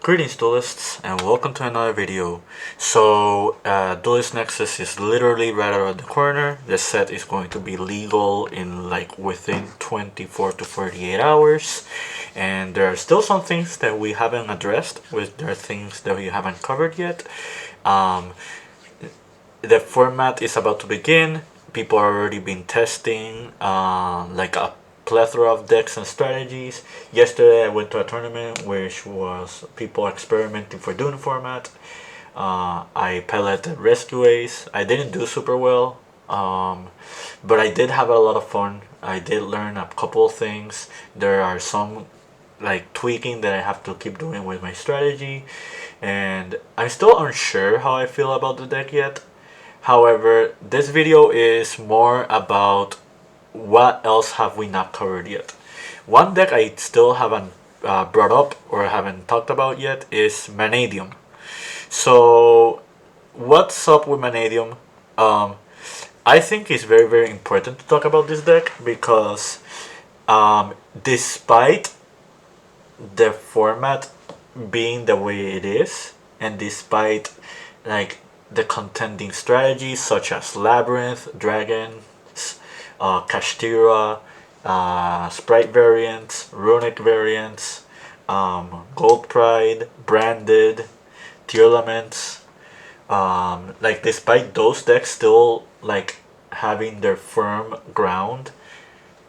Greetings duelists and welcome to another video. So Duelist Nexus is literally right around the corner. The set is going to be legal in within 24 to 48 hours, and there are still some things that we haven't addressed. There are things that we haven't covered yet. The format is about to begin. People are already been testing a plethora of decks and strategies. Yesterday I went to a tournament which was people experimenting for DUNE format. I piloted Rescue Ace. I didn't do super well, but I did have a lot of fun. I did learn a couple of things. There are some tweaking that I have to keep doing with my strategy, and I'm still unsure how I feel about the deck yet. However, this video is more about what else have we not covered yet. One deck I still haven't brought up or haven't talked about yet is Mannadium. So what's up with Mannadium? I think it's very important to talk about this deck because despite the format being the way it is, and despite the contending strategies such as Labyrinth, Dragons, Kashtira, Sprite variants, Runic variants, Gold Pride, Branded, Tearlaments, despite those decks still having their firm ground,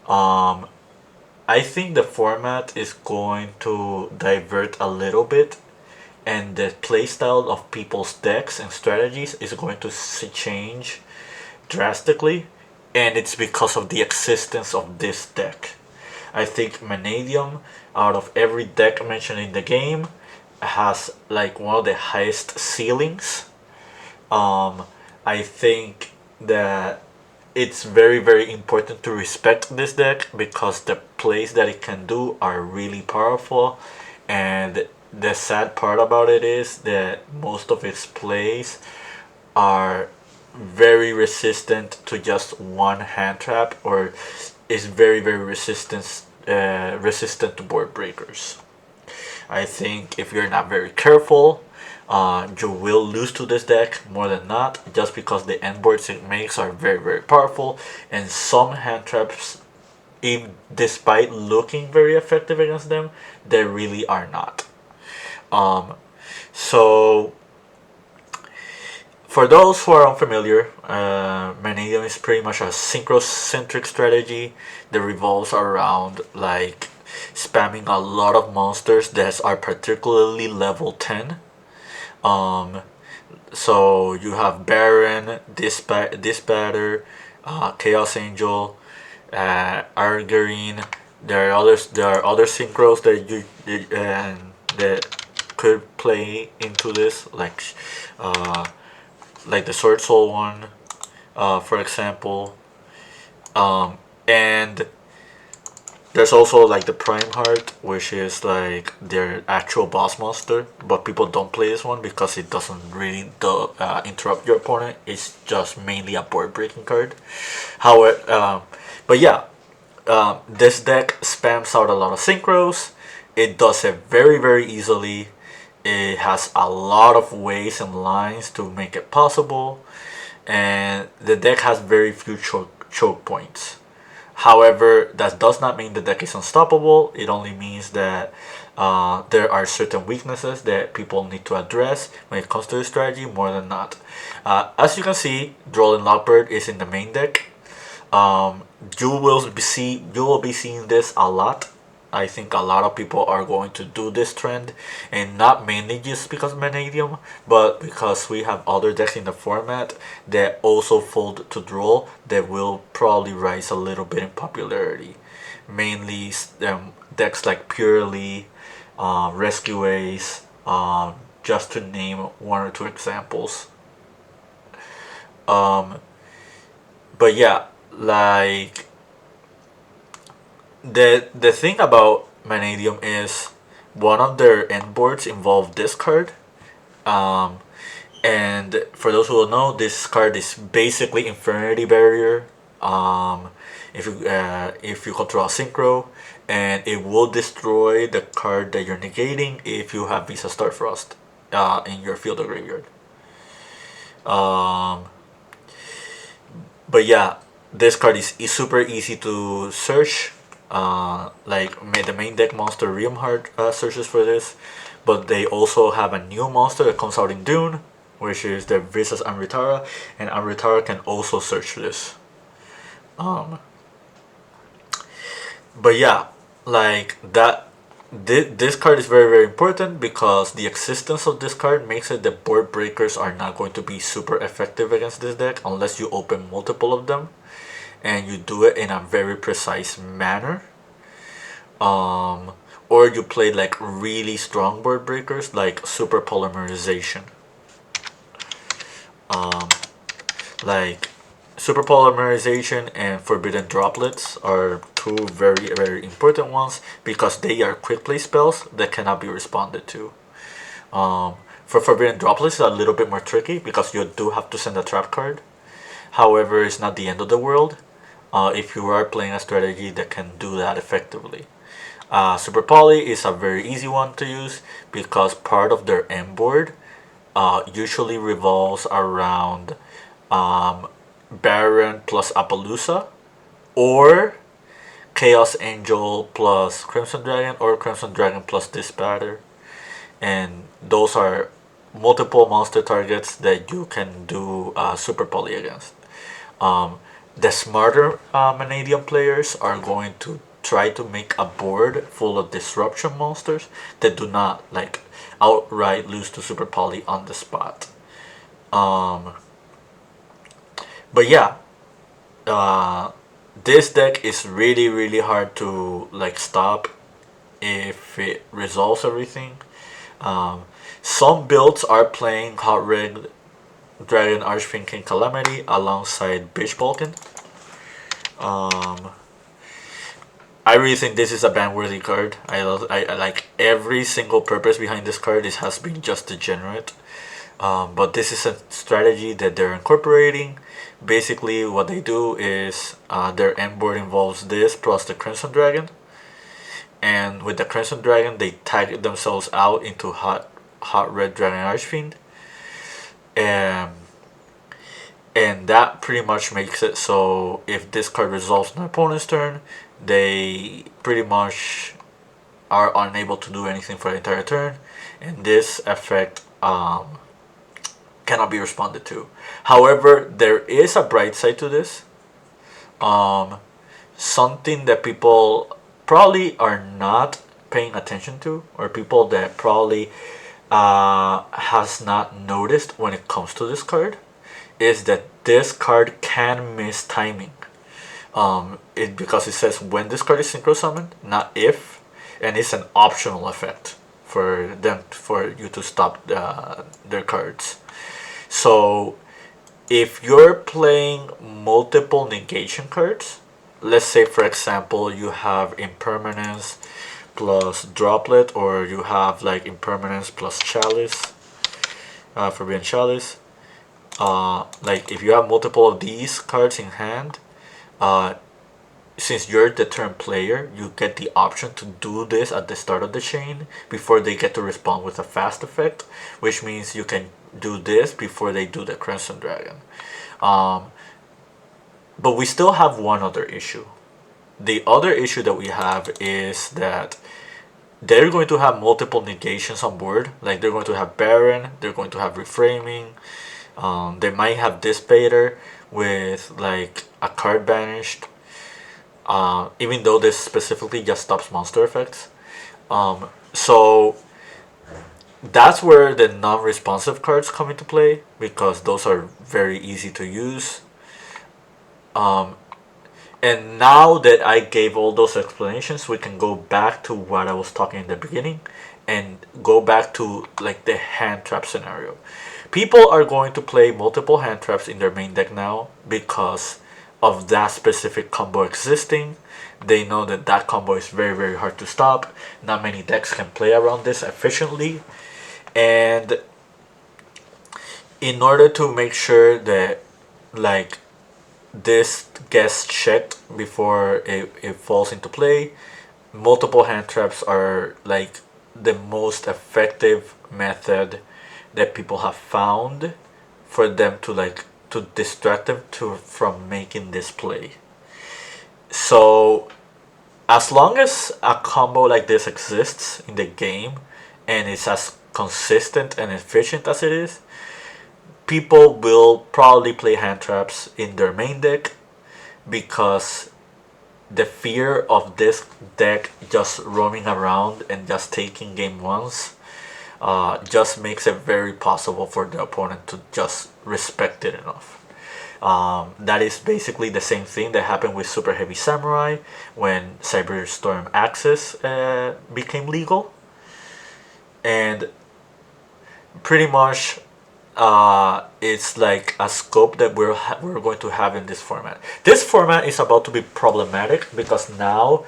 I think the format is going to divert a little bit, and the playstyle of people's decks and strategies is going to change drastically, and it's because of the existence of this deck. I think Mannadium, out of every deck mentioned in the game, has one of the highest ceilings. I think that it's very important to respect this deck because the plays that it can do are really powerful, and the sad part about it is that most of its plays are very resistant to just one hand trap, or is very resistant to board breakers. I think if you're not very careful, you will lose to this deck more than not, just because the end boards it makes are very powerful, and some hand traps, even despite looking very effective against them, they really are not. So for those who are unfamiliar, Mannadium is pretty much a synchro-centric strategy that revolves around spamming a lot of monsters that are particularly level 10. So you have Baron, Dispatter, Chaos Angel, Argarine. There are other synchros that could play into this, like the Sword Soul one, for example. And there's also the Prime Heart, which is their actual boss monster, but people don't play this one because it doesn't really interrupt your opponent. It's just mainly a board breaking card. However, but yeah, this deck spams out a lot of synchros. It does it very easily. It has a lot of ways and lines to make it possible, and the deck has very few choke points. However, that does not mean the deck is unstoppable. It only means that there are certain weaknesses that people need to address when it comes to the strategy more than not. As you can see, Droll Lockbird is in the main deck. You will be seeing this a lot. I think a lot of people are going to do this trend, and not mainly just because of Mannadium, but because we have other decks in the format that also fold to Droll that will probably rise a little bit in popularity. Mainly decks like Purely, Rescue Ace, just to name one or two examples. But yeah, the thing about Mannadium is one of their end boards involve this card, and for those who don't know, this card is basically Infinity Barrier. If you control a synchro, and it will destroy the card that you're negating if you have Visa Starfrost in your field or graveyard. But yeah, this card is super easy to search. Like the main deck monster Riemhard searches for this, but they also have a new monster that comes out in DUNE, which is the Visas Amritara, and Amritara can also search for this. But yeah, like that. This card is very important because the existence of this card makes it that board breakers are not going to be super effective against this deck unless you open multiple of them and you do it in a very precise manner. Or you play like really strong board breakers like super polymerization. Like super polymerization and forbidden droplets are two very important ones because they are quick play spells that cannot be responded to. For forbidden droplets, it's a little bit more tricky because you do have to send a trap card. However, it's not the end of the world if you are playing a strategy that can do that effectively. Super Poly is a very easy one to use because part of their end board usually revolves around Baron plus Appaloosa, or Chaos Angel plus Crimson Dragon, or Crimson Dragon plus Disbatter. And those are multiple monster targets that you can do Super Poly against. The smarter Mannadium players are going to try to make a board full of disruption monsters that do not like outright lose to Super Poly on the spot. But yeah, this deck is really hard to like stop if it resolves everything. Some builds are playing Hot Red Dragon Archfiend King Calamity alongside Bitch Balkan. I really think this is a ban-worthy card. I like every single purpose behind this card. It has been just degenerate. But this is a strategy that they're incorporating. Basically, what they do is their end board involves this plus the Crimson Dragon. And with the Crimson Dragon, they tag themselves out into Hot Red Dragon Archfiend. And that pretty much makes it so if this card resolves an opponent's turn, they pretty much are unable to do anything for the entire turn, and this effect cannot be responded to. However, there is a bright side to this. Something that people probably are not paying attention to, or people that probably has not noticed when it comes to this card, is that this card can miss timing. Because it says when this card is synchro summoned, not if, and it's an optional effect for you to stop their cards. So if you're playing multiple negation cards, let's say for example you have Impermanence plus Droplet, or you have like Impermanence plus Chalice, Forbidden Chalice. Like if you have multiple of these cards in hand, since you're the turn player, you get the option to do this at the start of the chain before they get to respond with a fast effect, which means you can do this before they do the Crimson Dragon. But we still have one other issue. The other issue that we have is that they're going to have multiple negations on board. Like they're going to have Baron, they're going to have Reframing, they might have Dissipator with like a card banished, even though this specifically just stops monster effects. So that's where the non-responsive cards come into play, because those are very easy to use. And now that I gave all those explanations, we can go back to what I was talking in the beginning and go back to like the hand trap scenario. People are going to play multiple hand traps in their main deck now because of that specific combo existing. They know that that combo is very hard to stop. Not many decks can play around this efficiently. And in order to make sure that like this gets checked before it falls into play, multiple hand traps are like the most effective method that people have found for them to like to distract them to from making this play. So as long as a combo like this exists in the game and it's as consistent and efficient as it is, people will probably play hand traps in their main deck because the fear of this deck just roaming around and just taking game ones just makes it very possible for the opponent to just respect it enough. That is basically the same thing that happened with Super Heavy Samurai when Cyberstorm Access became legal. And pretty much it's like a scope that we're going to have in this format. This format is about to be problematic because now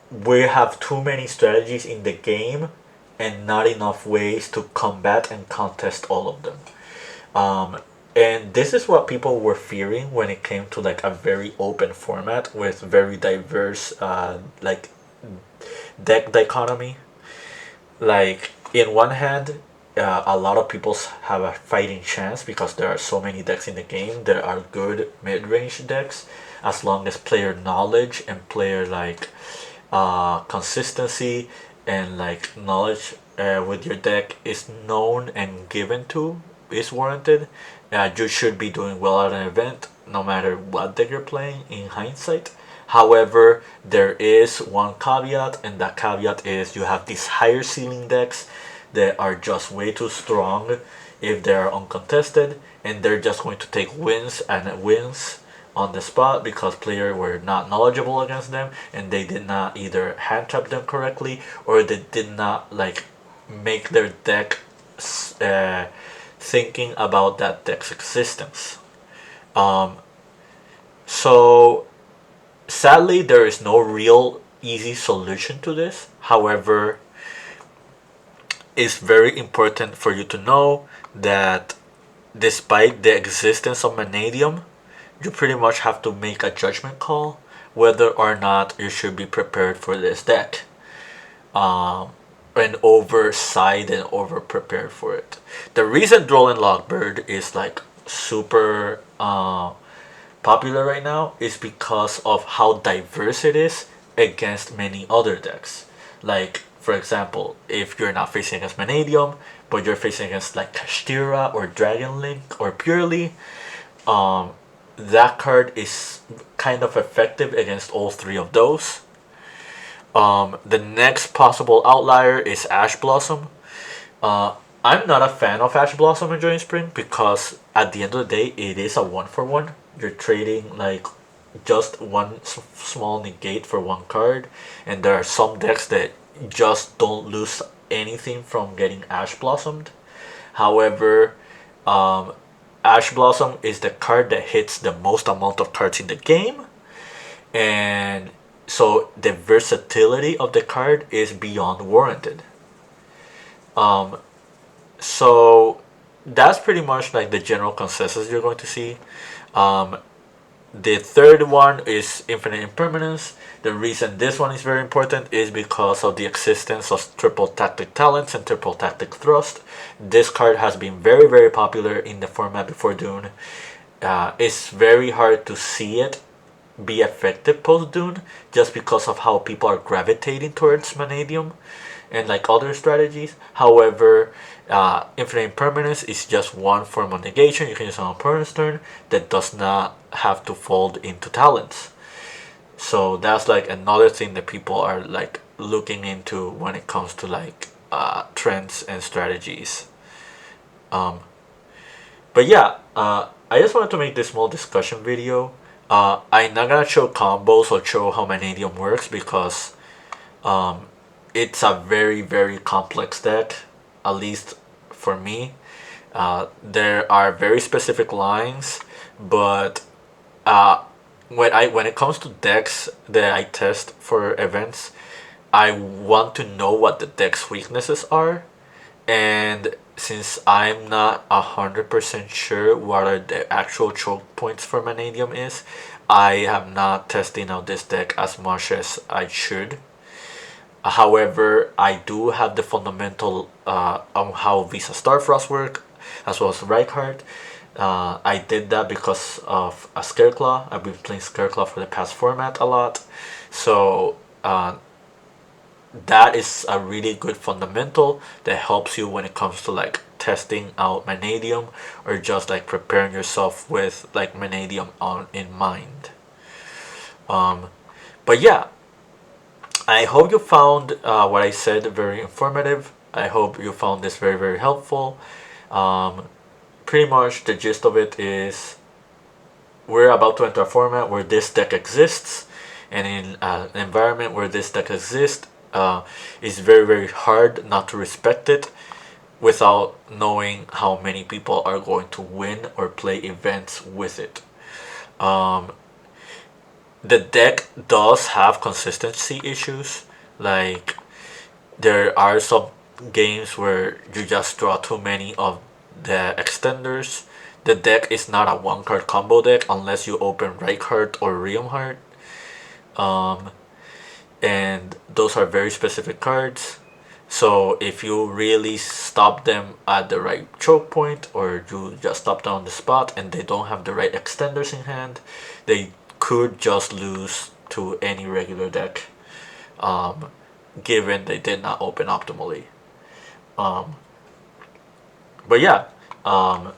we have too many strategies in the game and not enough ways to combat and contest all of them. And this is what people were fearing when it came to like a very open format with very diverse like deck dichotomy. Like in one hand, a lot of people have a fighting chance because there are so many decks in the game. There are good mid-range decks as long as player knowledge and player like consistency and like knowledge with your deck is known and given to is warranted. You should be doing well at an event no matter what deck you're playing in hindsight. However, there is one caveat, and that caveat is you have these higher ceiling decks that are just way too strong if they're uncontested, and they're just going to take wins and wins on the spot because players were not knowledgeable against them and they did not either hand trap them correctly or they did not like make their deck thinking about that deck's existence. So sadly, there is no real easy solution to this. However, it's very important for you to know that despite the existence of Mannadium, you pretty much have to make a judgment call whether or not you should be prepared for this deck. And overside and over prepared for it. The reason Droll and Logbird is like super popular right now is because of how diverse it is against many other decks. Like for example, if you're not facing against Mannadium, but you're facing against like Kashtira or Dragon Link or Purely, that card is kind of effective against all three of those. The next possible outlier is Ash Blossom. I'm not a fan of Ash Blossom in Joining Spring because at the end of the day, it is a 1-for-1. You're trading like just one small negate for one card, and there are some decks that just don't lose anything from getting Ash Blossomed. However, Ash Blossom is the card that hits the most amount of cards in the game, and so the versatility of the card is beyond warranted. So that's pretty much like the general consensus you're going to see. The third one is Infinite Impermanence. The reason this one is very important is because of the existence of triple tactic talents and triple tactic thrust. This card has been very, very popular in the format before Dune. It's very hard to see it be effective post Dune just because of how people are gravitating towards Mannadium and like other strategies. However, Infinite Impermanence is just one form of negation you can use on a opponent's turn that does not have to fold into talents. So that's like another thing that people are like looking into when it comes to like trends and strategies. But yeah, I just wanted to make this small discussion video. I'm not gonna show combos or show how Mannadium works because it's a very, very complex deck, at least for me. There are very specific lines, but when it comes to decks that I test for events, I want to know what the deck's weaknesses are, and since I'm not 100% sure what are the actual choke points for Mannadium is, I am not testing out this deck as much as I should. However, I do have the fundamental on how Visa Starfrost work, as well as Reichard. I did that because of a Scareclaw. I've been playing Scareclaw for the past format a lot, so that is a really good fundamental that helps you when it comes to like testing out Mannadium, or just like preparing yourself with like Mannadium on in mind. But yeah, I hope you found what I said very informative. I hope you found this very helpful. Um, Pretty much the gist of it is we're about to enter a format where this deck exists, and in an environment where this deck exists, it's very hard not to respect it without knowing how many people are going to win or play events with it. Um, the deck does have consistency issues. Like, there are some games where you just draw too many of the extenders. The deck is not a one card combo deck unless you open Reichheart or Realmheart. Um, and those are very specific cards. So if you really stop them at the right choke point, or you just stop them on the spot and they don't have the right extenders in hand, they could just lose to any regular deck, um, given they did not open optimally. Um, but yeah, um,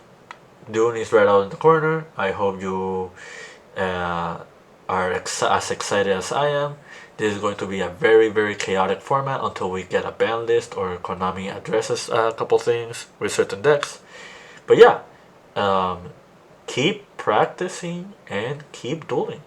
Dune is right out in the corner. I hope you uh, are as excited as I am. This is going to be a very chaotic format until we get a ban list or Konami addresses a couple things with certain decks. But yeah, keep practicing and keep dueling.